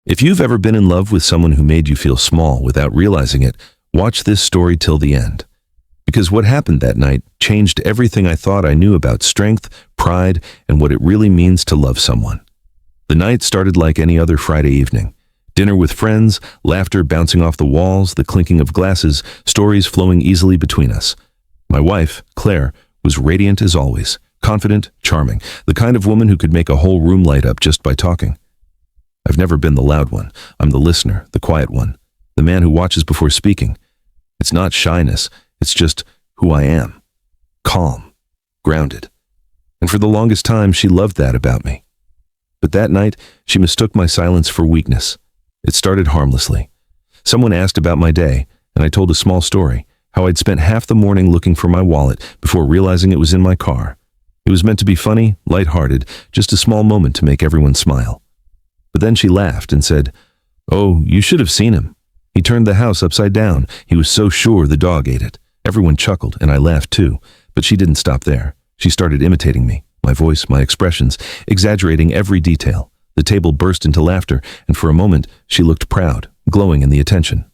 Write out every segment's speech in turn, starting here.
If you've ever been in love with someone who made you feel small without realizing it, watch this story till the end. Because what happened that night changed everything I thought I knew about strength, pride, and what it really means to love someone. The night started like any other Friday evening. Dinner with friends, laughter bouncing off the walls, the clinking of glasses, stories flowing easily between us. My wife, Claire, was radiant as always, confident, charming, the kind of woman who could make a whole room light up just by talking. I've never been the loud one. I'm the listener, the quiet one, the man who watches before speaking. It's not shyness, it's just who I am. Calm, grounded. And for the longest time, she loved that about me. But that night, she mistook my silence for weakness. It started harmlessly. Someone asked about my day, and I told a small story, how I'd spent half the morning looking for my wallet before realizing it was in my car. It was meant to be funny, lighthearted, just a small moment to make everyone smile. But then she laughed and said, "Oh, you should have seen him. He turned the house upside down. He was so sure the dog ate it." Everyone chuckled, and I laughed too. But she didn't stop there. She started imitating me, my voice, my expressions, exaggerating every detail. The table burst into laughter, and for a moment, she looked proud, glowing in the attention.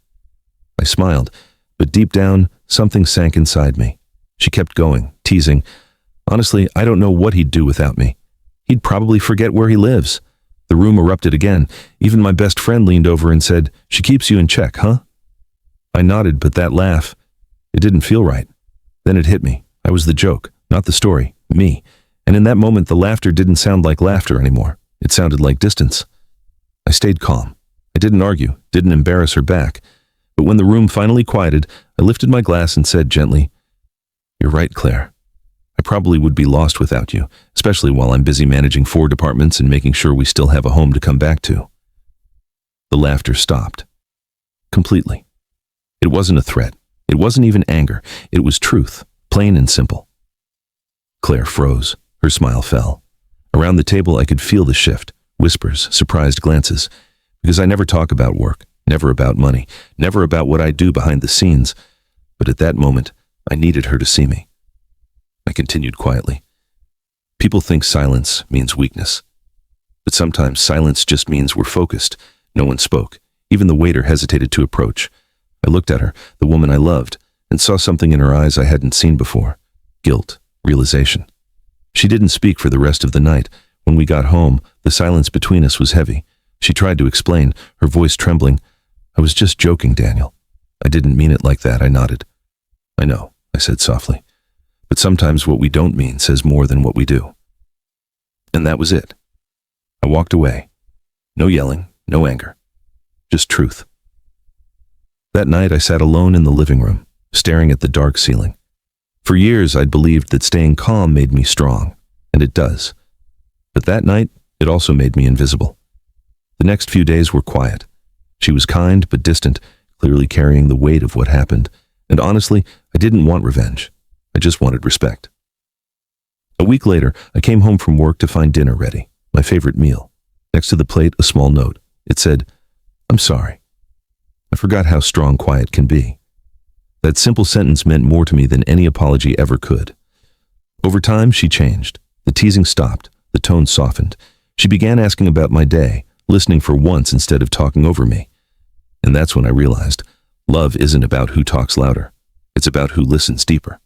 I smiled, but deep down, something sank inside me. She kept going, teasing. Honestly, I don't know what he'd do without me. He'd probably forget where he lives. The room erupted again. Even my best friend leaned over and said, "She keeps you in check, huh?" I nodded, but that laugh, it didn't feel right. Then it hit me. I was the joke, not the story, me. And in that moment, the laughter didn't sound like laughter anymore. It sounded like distance. I stayed calm. I didn't argue, didn't embarrass her back. But when the room finally quieted, I lifted my glass and said gently, "You're right, Claire. I probably would be lost without you, especially while I'm busy managing 4 departments and making sure we still have a home to come back to." The laughter stopped. Completely. It wasn't a threat. It wasn't even anger. It was truth, plain and simple. Claire froze. Her smile fell. Around the table, I could feel the shift, whispers, surprised glances, because I never talk about work, never about money, never about what I do behind the scenes. But at that moment, I needed her to see me. I continued quietly. People think silence means weakness. But sometimes silence just means we're focused. No one spoke. Even the waiter hesitated to approach. I looked at her, the woman I loved, and saw something in her eyes I hadn't seen before. Guilt, realization. She didn't speak for the rest of the night. When we got home, the silence between us was heavy. She tried to explain, her voice trembling. "I was just joking, Daniel. I didn't mean it like that," I nodded. "I know," I said softly. "But sometimes what we don't mean says more than what we do." And that was it. I walked away. No yelling, no anger. Just truth. That night I sat alone in the living room, staring at the dark ceiling. For years I'd believed that staying calm made me strong, and it does. But that night, it also made me invisible. The next few days were quiet. She was kind but distant, clearly carrying the weight of what happened. And honestly, I didn't want revenge. I just wanted respect. A week later, I came home from work to find dinner ready, my favorite meal. Next to the plate, a small note. It said, "I'm sorry." I forgot how strong quiet can be. That simple sentence meant more to me than any apology ever could. Over time, she changed. The teasing stopped. The tone softened. She began asking about my day, listening for once instead of talking over me. And that's when I realized, love isn't about who talks louder. It's about who listens deeper.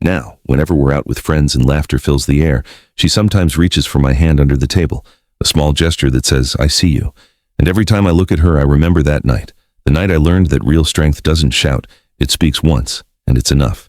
Now, whenever we're out with friends and laughter fills the air, she sometimes reaches for my hand under the table, a small gesture that says, "I see you." And every time I look at her, I remember that night, the night I learned that real strength doesn't shout, it speaks once, and it's enough.